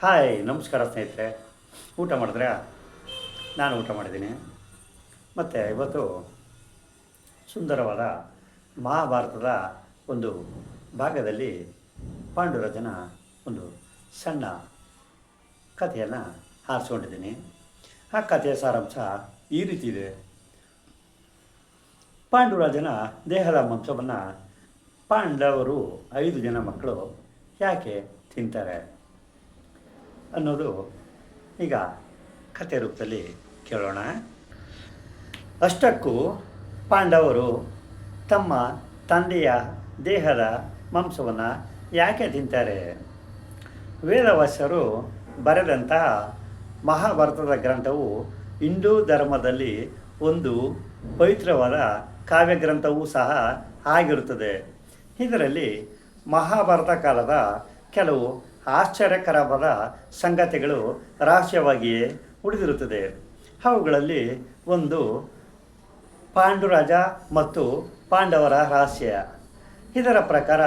Hi ನಮಸ್ಕಾರ ಸ್ನೇಹಿತರೆ. ಊಟ ಮಾಡಿದ್ರಾ? ನಾನು ಊಟ ಮಾಡಿದ್ದೀನಿ. ಮತ್ತು ಇವತ್ತು ಸುಂದರವಾದ ಮಹಾಭಾರತದ ಒಂದು ಭಾಗದಲ್ಲಿ ಪಾಂಡುರಾಜನ ಒಂದು ಸಣ್ಣ ಕಥೆಯನ್ನು ಆರಿಸ್ಕೊಂಡಿದ್ದೀನಿ. ಆ ಕಥೆಯ ಸಾರಾಂಶ ಈ ರೀತಿ ಇದೆ. ಪಾಂಡುರಾಜನ ದೇಹದ ಮಾಂಸವನ್ನು ಪಾಂಡವರು 5 ಜನ ಮಕ್ಕಳು ಯಾಕೆ ತಿಂತಾರೆ ಅನ್ನೋದು ಈಗ ಕಥೆ ರೂಪದಲ್ಲಿ ಕೇಳೋಣ. ಅಷ್ಟಕ್ಕೂ ಪಾಂಡವರು ತಮ್ಮ ತಂದೆಯ ದೇಹದ ಮಾಂಸವನ್ನು ಯಾಕೆ ತಿಂತಾರೆ? ವೇದವ್ಯಾಸರು ಬರೆದಂತಹ ಮಹಾಭಾರತದ ಗ್ರಂಥವು ಹಿಂದೂ ಧರ್ಮದಲ್ಲಿ ಒಂದು ಪವಿತ್ರವಾದ ಕಾವ್ಯ ಗ್ರಂಥವೂ ಸಹ ಆಗಿರುತ್ತದೆ. ಇದರಲ್ಲಿ ಮಹಾಭಾರತ ಕಾಲದ ಕೆಲವು ಆಶ್ಚರ್ಯಕರವಾದ ಸಂಗತಿಗಳು ರಹಸ್ಯವಾಗಿಯೇ ಉಳಿದಿರುತ್ತದೆ. ಅವುಗಳಲ್ಲಿ ಒಂದು ಪಾಂಡುರಾಜ ಮತ್ತು ಪಾಂಡವರ ರಹಸ್ಯ. ಇದರ ಪ್ರಕಾರ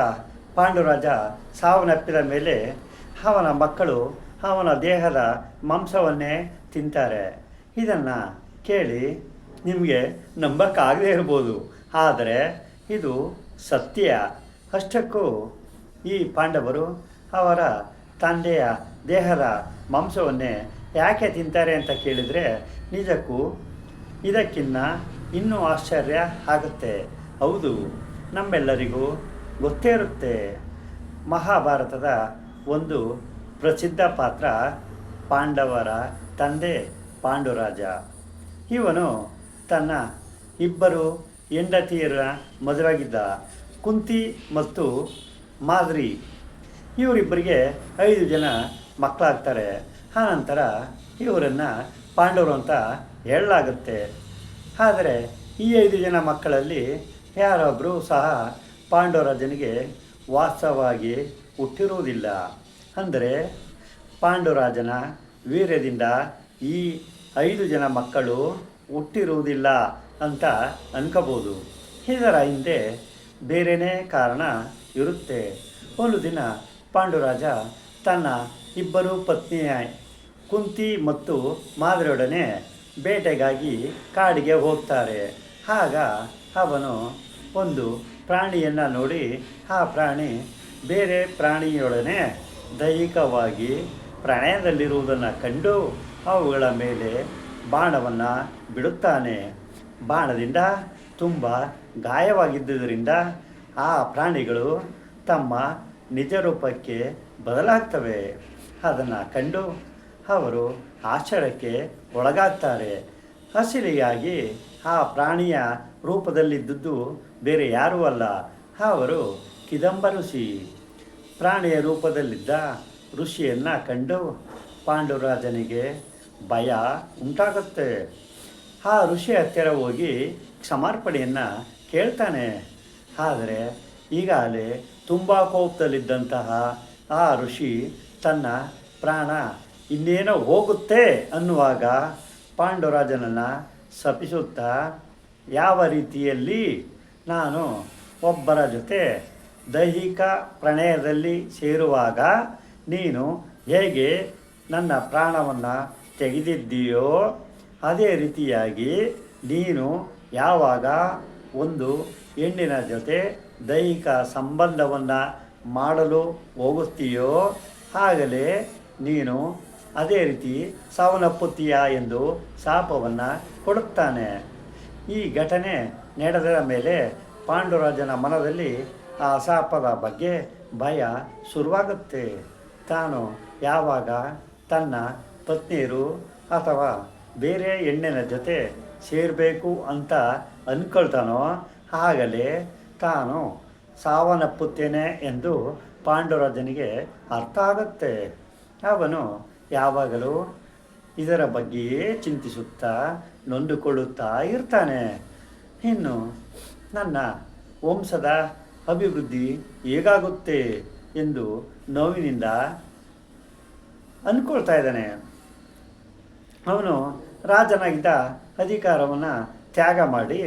ಪಾಂಡುರಾಜ ಸಾವನ್ನಪ್ಪಿದ ಮೇಲೆ ಅವನ ಮಕ್ಕಳು ಅವನ ದೇಹದ ಮಾಂಸವನ್ನೇ ತಿಂತಾರೆ. ಇದನ್ನು ಕೇಳಿ ನಿಮಗೆ ನಂಬಕ್ಕಾಗದೇ ಇರ್ಬೋದು, ಆದರೆ ಇದು ಸತ್ಯ. ಅಷ್ಟಕ್ಕೂ ಈ ಪಾಂಡವರು ಅವರ ತಂದೆಯ ದೇಹದ ಮಾಂಸವನ್ನೇ ಯಾಕೆ ತಿಂತಾರೆ ಅಂತ ಕೇಳಿದರೆ ನಿಜಕ್ಕೂ ಇದಕ್ಕಿನ್ನ ಇನ್ನೂ ಆಶ್ಚರ್ಯ ಆಗುತ್ತೆ. ಹೌದು, ನಮ್ಮೆಲ್ಲರಿಗೂ ಗೊತ್ತೇ ಇರುತ್ತೆ. ಮಹಾಭಾರತದ ಒಂದು ಪ್ರಸಿದ್ಧ ಪಾತ್ರ ಪಾಂಡವರ ತಂದೆ ಪಾಂಡುರಾಜ. ಇವನು ತನ್ನ 2 ಹೆಂಡತಿಯರ ಮದುವೆಯಾಗಿದ್ದ. ಕುಂತಿ ಮತ್ತು ಮಾದ್ರಿ ಇವರಿಬ್ಬರಿಗೆ 5 ಜನ ಮಕ್ಕಳಾಗ್ತಾರೆ. ಆನಂತರ ಇವರನ್ನು ಪಾಂಡವರು ಅಂತ ಹೇಳಲಾಗುತ್ತೆ. ಆದರೆ ಈ 5 ಜನ ಮಕ್ಕಳಲ್ಲಿ ಯಾರೊಬ್ಬರೂ ಸಹ ಪಾಂಡುರಾಜನಿಗೆ ವಾಸ್ತವವಾಗಿ ಹುಟ್ಟಿರುವುದಿಲ್ಲ. ಅಂದರೆ ಪಾಂಡುರಾಜನ ವೀರ್ಯದಿಂದ ಈ 5 ಜನ ಮಕ್ಕಳು ಹುಟ್ಟಿರುವುದಿಲ್ಲ ಅಂತ ಅನ್ಕೋಬೋದು. ಇದರ ಹಿಂದೆ ಬೇರೆಯೇ ಕಾರಣ ಇರುತ್ತೆ. ಒಂದು ದಿನ ಪಾಂಡುರಾಜ ತನ್ನ 2 ಪತ್ನಿಯ ಕುಂತಿ ಮತ್ತು ಮಾದ್ರಿಯೊಡನೆ ಬೇಟೆಗಾಗಿ ಕಾಡಿಗೆ ಹೋಗ್ತಾರೆ. ಆಗ ಅವನು ಒಂದು ಪ್ರಾಣಿಯನ್ನು ನೋಡಿ ಆ ಪ್ರಾಣಿ ಬೇರೆ ಪ್ರಾಣಿಯೊಡನೆ ದೈಹಿಕವಾಗಿ ಪ್ರಣಯದಲ್ಲಿರುವುದನ್ನು ಕಂಡು ಅವುಗಳ ಮೇಲೆ ಬಾಣವನ್ನು ಬಿಡುತ್ತಾನೆ. ಬಾಣದಿಂದ ತುಂಬ ಗಾಯವಾಗಿದ್ದುದರಿಂದ ಆ ಪ್ರಾಣಿಗಳು ತಮ್ಮ ನಿಜ ರೂಪಕ್ಕೆ ಬದಲಾಗ್ತವೆ. ಅದನ್ನು ಕಂಡು ಅವರು ಆಶ್ಚರ್ಯಕ್ಕೆ ಒಳಗಾಗ್ತಾರೆ. ಅಸಲಿಯಾಗಿ ಆ ಪ್ರಾಣಿಯ ರೂಪದಲ್ಲಿದ್ದುದು ಬೇರೆ ಯಾರೂ ಅಲ್ಲ, ಅವರು ಕಿದಂಬ ಋಷಿ. ಪ್ರಾಣಿಯ ರೂಪದಲ್ಲಿದ್ದ ಋಷಿಯನ್ನು ಕಂಡು ಪಾಂಡುರಾಜನಿಗೆ ಭಯ ಉಂಟಾಗುತ್ತೆ. ಆ ಋಷಿ ಹತ್ತಿರ ಹೋಗಿ ಕ್ಷಮಾರ್ಪಣೆಯನ್ನು ಕೇಳ್ತಾನೆ. ಆದರೆ ಈಗಾಗಲೇ ತುಂಬ ಕೋಪದಲ್ಲಿದ್ದಂತಹ ಆ ಋಷಿ ತನ್ನ ಪ್ರಾಣ ಇನ್ನೇನೋ ಹೋಗುತ್ತೆ ಅನ್ನುವಾಗ ಪಾಂಡುರಾಜನನ್ನು ಶಪಿಸುತ್ತಾ, ಯಾವ ರೀತಿಯಲ್ಲಿ ನಾನು ಒಬ್ಬರ ಜೊತೆ ದೈಹಿಕ ಪ್ರಣಯದಲ್ಲಿ ಸೇರುವಾಗ ನೀನು ಹೇಗೆ ನನ್ನ ಪ್ರಾಣವನ್ನು ತೆಗೆದಿದ್ದೀಯೋ ಅದೇ ರೀತಿಯಾಗಿ ನೀನು ಯಾವಾಗ ಒಂದು ಹೆಣ್ಣಿನ ಜೊತೆ ದೈಹಿಕ ಸಂಬಂಧವನ್ನು ಮಾಡಲು ಹೋಗುತ್ತೀಯೋ ಆಗಲೇ ನೀನು ಅದೇ ರೀತಿ ಸಾವನ್ನಪ್ಪುತ್ತೀಯ ಎಂದು ಶಾಪವನ್ನು ಕೊಡುತ್ತಾನೆ. ಈ ಘಟನೆ ನಡೆದ ಮೇಲೆ ಪಾಂಡುರಾಜನ ಮನದಲ್ಲಿ ಆ ಶಾಪದ ಬಗ್ಗೆ ಭಯ ಶುರುವಾಗುತ್ತೆ. ತಾನು ಯಾವಾಗ ತನ್ನ ಪತ್ನಿಯರು ಅಥವಾ ಬೇರೆ ಹೆಣ್ಣಿನ ಜೊತೆ ಸೇರಬೇಕು ಅಂತ ಅಂದ್ಕೊಳ್ತಾನೋ ಆಗಲೇ ತಾನು ಸಾವನ್ನಪ್ಪುತ್ತೇನೆ ಎಂದು ಪಾಂಡುರಾಜನಿಗೆ ಅರ್ಥ ಆಗುತ್ತೆ. ಅವನು ಯಾವಾಗಲೂ ಇದರ ಬಗ್ಗೆಯೇ ಚಿಂತಿಸುತ್ತಾ ನೊಂದುಕೊಳ್ಳುತ್ತಾ ಇರ್ತಾನೆ. ಇನ್ನು ನನ್ನ ವಂಶದ ಅಭಿವೃದ್ಧಿ ಹೇಗಾಗುತ್ತೆ ಎಂದು ನೋವಿನಿಂದ ಅಂದ್ಕೊಳ್ತಾ ಇದ್ದಾನೆ. ಅವನು ರಾಜನಾಗಿದ್ದ ಅಧಿಕಾರವನ್ನು ತ್ಯಾಗ ಮಾಡಿ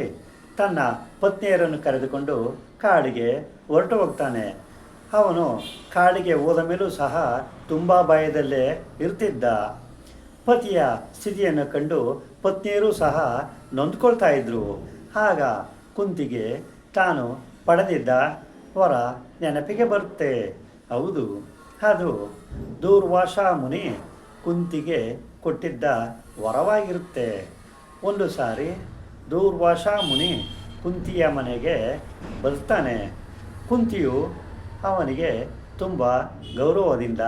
ತನ್ನ ಪತ್ನಿಯರನ್ನು ಕರೆದುಕೊಂಡು ಕಾಡಿಗೆ ಹೊರಟು ಹೋಗ್ತಾನೆ. ಅವನು ಕಾಡಿಗೆ ಹೋದ ಮೇಲೂ ಸಹ ತುಂಬ ಭಯದಲ್ಲೇ ಇರ್ತಿದ್ದ. ಪತಿಯ ಸ್ಥಿತಿಯನ್ನು ಕಂಡು ಪತ್ನಿಯರು ಸಹ ನೊಂದ್ಕೊಳ್ತಾ ಇದ್ದರು. ಆಗ ಕುಂತಿಗೆ ತಾನು ಪಡೆದಿದ್ದ ವರ ನೆನಪಿಗೆ ಬರುತ್ತೆ. ಹೌದು, ಅದು ದೂರ್ವಾಸ ಮುನಿ ಕುಂತಿಗೆ ಕೊಟ್ಟಿದ್ದ ವರವಾಗಿರುತ್ತೆ. ಒಂದು ಸಾರಿ ದೂರ್ವಾಸ ಮುನಿ ಕುಂತಿಯ ಮನೆಗೆ ಬರ್ತಾನೆ. ಕುಂತಿಯು ಅವನಿಗೆ ತುಂಬ ಗೌರವದಿಂದ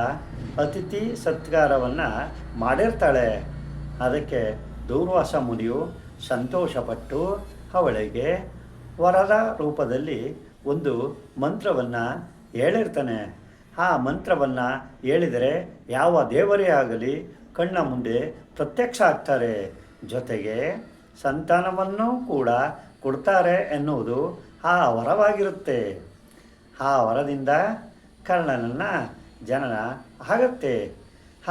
ಅತಿಥಿ ಸತ್ಕಾರವನ್ನು ಮಾಡಿರ್ತಾಳೆ. ಅದಕ್ಕೆ ದೂರ್ವಾಸ ಮುನಿಯು ಸಂತೋಷಪಟ್ಟು ಅವಳಿಗೆ ವರದ ರೂಪದಲ್ಲಿ ಒಂದು ಮಂತ್ರವನ್ನು ಹೇಳಿರ್ತಾನೆ. ಆ ಮಂತ್ರವನ್ನು ಹೇಳಿದರೆ ಯಾವ ದೇವರೇ ಆಗಲಿ ಕಣ್ಣ ಮುಂದೆ ಪ್ರತ್ಯಕ್ಷ ಆಗ್ತಾರೆ, ಜೊತೆಗೆ ಸಂತಾನವನ್ನು ಕೂಡ ಕೊಡ್ತಾರೆ ಎನ್ನುವುದು ಆ ವರವಾಗಿರುತ್ತೆ. ಆ ವರದಿಂದ ಕರ್ಣನನ್ನು ಜನನ ಆಗತ್ತೆ.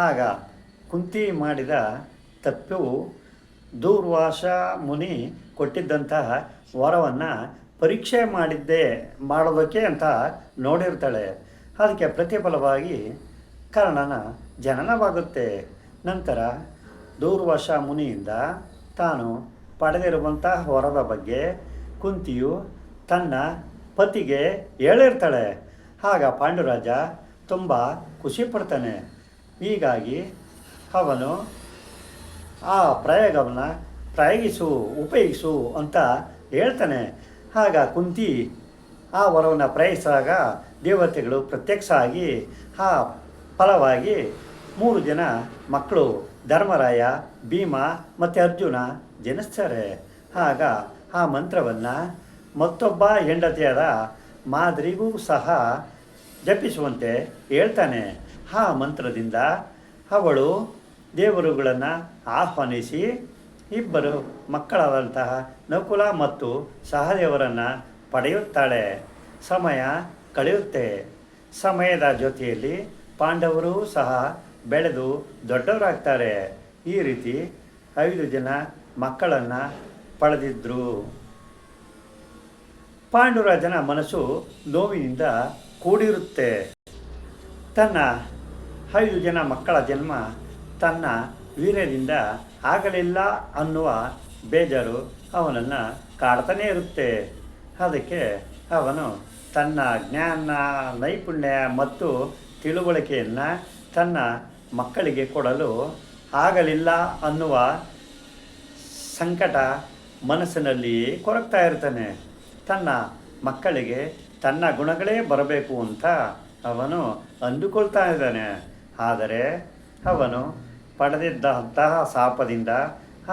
ಆಗ ಕುಂತಿ ಮಾಡಿದ ತಪ್ಪು ದೂರ್ವಾಸ ಮುನಿ ಕೊಟ್ಟಿದ್ದಂತಹ ವರವನ್ನು ಪರೀಕ್ಷೆ ಮಾಡೋದಕ್ಕೆ ಅಂತ ನೋಡಿರ್ತಾಳೆ. ಅದಕ್ಕೆ ಪ್ರತಿಫಲವಾಗಿ ಕರ್ಣನ ಜನನವಾಗುತ್ತೆ. ನಂತರ ದೂರ್ವಾಸ ಮುನಿಯಿಂದ ತಾನು ಪಡೆದಿರುವಂತಹ ವರದ ಬಗ್ಗೆ ಕುಂತಿಯು ತನ್ನ ಪತಿಗೆ ಹೇಳಿರ್ತಾಳೆ. ಆಗ ಪಾಂಡುರಾಜ ತುಂಬ ಖುಷಿ ಪಡ್ತಾನೆ. ಹೀಗಾಗಿ ಅವನು ಆ ಪ್ರಯೋಗವನ್ನು ಉಪಯೋಗಿಸು ಅಂತ ಹೇಳ್ತಾನೆ. ಆಗ ಕುಂತಿ ಆ ವರವನ್ನು ಪ್ರಯೋಗಿಸಿದಾಗ ದೇವತೆಗಳು ಪ್ರತ್ಯಕ್ಷ ಆಗಿ ಆ ಫಲವಾಗಿ 3 ಜನ ಮಕ್ಕಳು ಧರ್ಮರಾಯ, ಭೀಮ ಮತ್ತು ಅರ್ಜುನ ಜನಿಸ್ತಾರೆ. ಆಗ ಆ ಮಂತ್ರವನ್ನು ಮತ್ತೊಬ್ಬ ಹೆಂಡತಿಯಾದ ಮಾದ್ರಿಗೂ ಸಹ ಜಪಿಸುವಂತೆ ಹೇಳ್ತಾನೆ. ಆ ಮಂತ್ರದಿಂದ ಅವಳು ದೇವರುಗಳನ್ನು ಆಹ್ವಾನಿಸಿ ಇಬ್ಬರು ಮಕ್ಕಳಾದಂತಹ ನಕುಲ ಮತ್ತು ಸಹದೇವರನ್ನು ಪಡೆಯುತ್ತಾಳೆ. ಸಮಯ ಕಳೆಯುತ್ತೆ. ಸಮಯದ ಜೊತೆಯಲ್ಲಿ ಪಾಂಡವರು ಸಹ ಬೆಳೆದು ದೊಡ್ಡವರಾಗ್ತಾರೆ. ಈ ರೀತಿ 5 ಜನ ಮಕ್ಕಳನ್ನು ಪಡೆದಿದ್ದರು. ಪಾಂಡುರಾಜನ ಮನಸ್ಸು ನೋವಿನಿಂದ ಕೂಡಿರುತ್ತೆ. ತನ್ನ 5 ಜನ ಮಕ್ಕಳ ಜನ್ಮ ತನ್ನ ವೀರ್ಯದಿಂದ ಆಗಲಿಲ್ಲ ಅನ್ನುವ ಬೇಜಾರು ಅವನನ್ನು ಕಾಡ್ತಾನೇ ಇರುತ್ತೆ. ಅದಕ್ಕೆ ಅವನು ತನ್ನ ಜ್ಞಾನ, ನೈಪುಣ್ಯ ಮತ್ತು ತಿಳುವಳಿಕೆಯನ್ನು ತನ್ನ ಮಕ್ಕಳಿಗೆ ಕೊಡಲು ಆಗಲಿಲ್ಲ ಅನ್ನುವ ಸಂಕಟ ಮನಸ್ಸಿನಲ್ಲಿ ಕೊರಗ್ತಾ ಇರ್ತಾನೆ. ತನ್ನ ಮಕ್ಕಳಿಗೆ ತನ್ನ ಗುಣಗಳೇ ಬರಬೇಕು ಅಂತ ಅವನು ಅಂದುಕೊಳ್ತಾ ಇದ್ದಾನೆ. ಆದರೆ ಅವನು ಪಡೆದಿದ್ದಂತಹ ಶಾಪದಿಂದ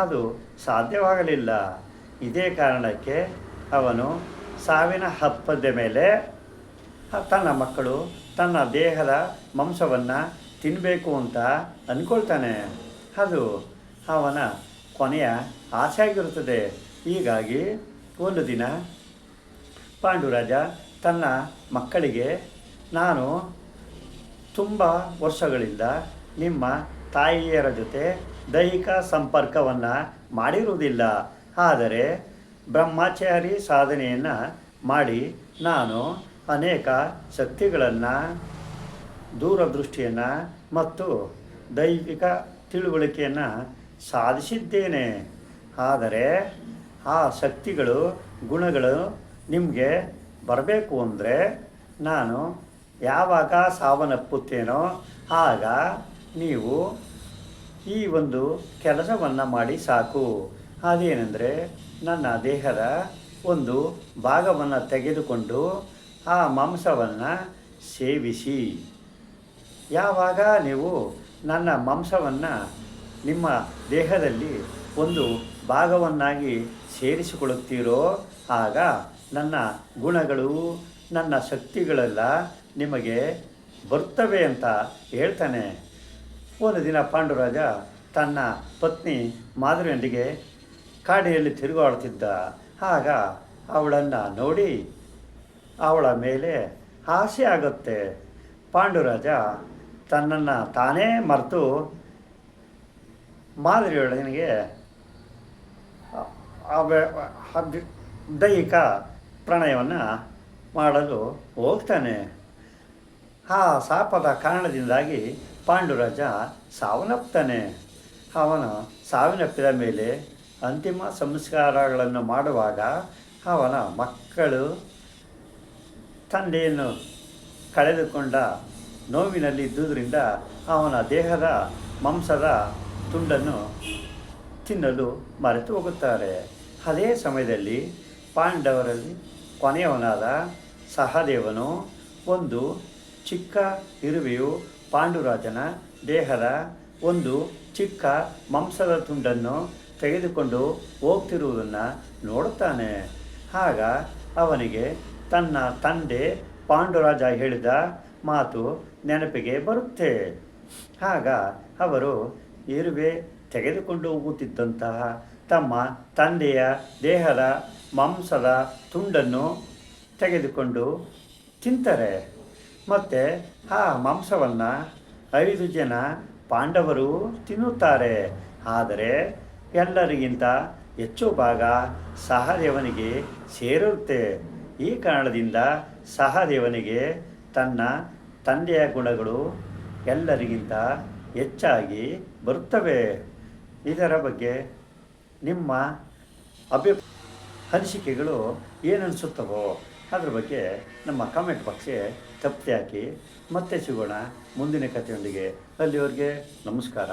ಅದು ಸಾಧ್ಯವಾಗಲಿಲ್ಲ. ಇದೇ ಕಾರಣಕ್ಕೆ ಅವನು ಸಾವಿನ ಹಬ್ಬದ ಮೇಲೆ ತನ್ನ ಮಕ್ಕಳು ತನ್ನ ದೇಹದ ಮಾಂಸವನ್ನು ತಿನ್ನಬೇಕು ಅಂತ ಅಂದ್ಕೊಳ್ತಾನೆ. ಅದು ಅವನ ಕೊನೆಯ ಆಸೆಯಾಗಿರುತ್ತದೆ. ಹೀಗಾಗಿ ಒಂದು ದಿನ ಪಾಂಡುರಾಜ ತನ್ನ ಮಕ್ಕಳಿಗೆ, ನಾನು ತುಂಬ ವರ್ಷಗಳಿಂದ ನಿಮ್ಮ ತಾಯಿಯರ ಜೊತೆ ದೈಹಿಕ ಸಂಪರ್ಕವನ್ನು ಮಾಡಿರುವುದಿಲ್ಲ. ಆದರೆ ಬ್ರಹ್ಮಚಾರಿ ಸಾಧನೆಯನ್ನು ಮಾಡಿ ನಾನು ಅನೇಕ ಶಕ್ತಿಗಳನ್ನು, ದೂರದೃಷ್ಟಿಯನ್ನು ಮತ್ತು ದೈವಿಕ ತಿಳುವಳಿಕೆಯನ್ನು ಸಾಧಿಸಿದ್ದೇನೆ. ಆದರೆ ಆ ಶಕ್ತಿಗಳು, ಗುಣಗಳು ನಿಮಗೆ ಬರಬೇಕು ಅಂದರೆ ನಾನು ಯಾವಾಗ ಸಾವನ್ನಪ್ಪುತ್ತೇನೋ ಆಗ ನೀವು ಈ ಒಂದು ಕೆಲಸವನ್ನು ಮಾಡಿ ಸಾಕು. ಅದೇನೆಂದರೆ ನನ್ನ ದೇಹದ ಒಂದು ಭಾಗವನ್ನು ತೆಗೆದುಕೊಂಡು ಆ ಮಾಂಸವನ್ನು ಸೇವಿಸಿ. ಯಾವಾಗ ನೀವು ನನ್ನ ಮಾಂಸವನ್ನು ನಿಮ್ಮ ದೇಹದಲ್ಲಿ ಒಂದು ಭಾಗವನ್ನಾಗಿ ಸೇರಿಸಿಕೊಳ್ಳುತ್ತೀರೋ ಆಗ ನನ್ನ ಗುಣಗಳು, ನನ್ನ ಶಕ್ತಿಗಳೆಲ್ಲ ನಿಮಗೆ ಬರ್ತವೆ ಅಂತ ಹೇಳ್ತಾನೆ. ಒಂದು ದಿನ ಪಾಂಡುರಾಜ ತನ್ನ ಪತ್ನಿ ಮಾಧುರಿಯೊಂದಿಗೆ ಕಾಡಿನಲ್ಲಿ ತಿರುಗಾಡುತ್ತಿದ್ದ. ಆಗ ಅವಳನ್ನು ನೋಡಿ ಅವಳ ಮೇಲೆ ಆಸೆ ಆಗುತ್ತೆ. ಪಾಂಡುರಾಜ ತನ್ನನ್ನು ತಾನೇ ಮರೆತು ಮಾಧುರಿಯೊಳಗೆ ದೈಹಿಕ ಪ್ರಣಯವನ್ನು ಮಾಡಲು ಹೋಗ್ತಾನೆ. ಆ ಶಾಪದ ಕಾರಣದಿಂದಾಗಿ ಪಾಂಡುರಾಜ ಸಾವನ್ನಪ್ತಾನೆ. ಅವನು ಸಾವಿನಪ್ಪಿದ ಮೇಲೆ ಅಂತಿಮ ಸಂಸ್ಕಾರಗಳನ್ನು ಮಾಡುವಾಗ ಅವನ ಮಕ್ಕಳು ತಂದೆಯನ್ನು ಕಳೆದುಕೊಂಡ ನೋವಿನಲ್ಲಿದ್ದುದರಿಂದ ಅವನ ದೇಹದ ಮಾಂಸದ ತುಂಡನ್ನು ತಿನ್ನಲು ಮರೆತು ಹೋಗುತ್ತಾರೆ. ಅದೇ ಸಮಯದಲ್ಲಿ ಪಾಂಡವರಲ್ಲಿ ಕೊನೆಯವನಾದ ಸಹದೇವನು ಒಂದು ಚಿಕ್ಕ ಇರುವೆಯು ಪಾಂಡುರಾಜನ ದೇಹದ ಒಂದು ಚಿಕ್ಕ ಮಾಂಸದ ತುಂಡನ್ನು ತೆಗೆದುಕೊಂಡು ಹೋಗ್ತಿರುವುದನ್ನು ನೋಡುತ್ತಾನೆ. ಆಗ ಅವನಿಗೆ ತನ್ನ ತಂದೆ ಪಾಂಡುರಾಜ ಹೇಳಿದ ಮಾತು ನೆನಪಿಗೆ ಬರುತ್ತೆ. ಆಗ ಅವರು ಇರುವೆ ತೆಗೆದುಕೊಂಡು ಹೋಗುತ್ತಿದ್ದಂತಹ ತಮ್ಮ ತಂದೆಯ ದೇಹದ ಮಾಂಸದ ತುಂಡನ್ನು ತೆಗೆದುಕೊಂಡು ತಿಂತಾರೆ. ಮತ್ತು ಆ ಮಾಂಸವನ್ನು 5 ಜನ ಪಾಂಡವರು ತಿನ್ನುತ್ತಾರೆ. ಆದರೆ ಎಲ್ಲರಿಗಿಂತ ಹೆಚ್ಚು ಭಾಗ ಸಹದೇವನಿಗೆ ಸೇರಿರುತ್ತೆ. ಈ ಕಾರಣದಿಂದ ಸಹದೇವನಿಗೆ ತನ್ನ ತಂದೆಯ ಗುಣಗಳು ಎಲ್ಲರಿಗಿಂತ ಹೆಚ್ಚಾಗಿ ಬರುತ್ತವೆ. ಇದರ ಬಗ್ಗೆ ನಿಮ್ಮ ಅನಿಸಿಕೆಗಳು ಏನನ್ನಿಸುತ್ತವೋ ಅದ್ರ ಬಗ್ಗೆ ನಮ್ಮ ಕಾಮೆಂಟ್ ಬಾಕ್ಸ್ಗೆ ತಪ್ಪದೆ ಹಾಕಿ. ಮತ್ತೆ ಸಿಗೋಣ ಮುಂದಿನ ಕಥೆಯೊಂದಿಗೆ. ಅಲ್ಲಿವರೆಗೆ ನಮಸ್ಕಾರ.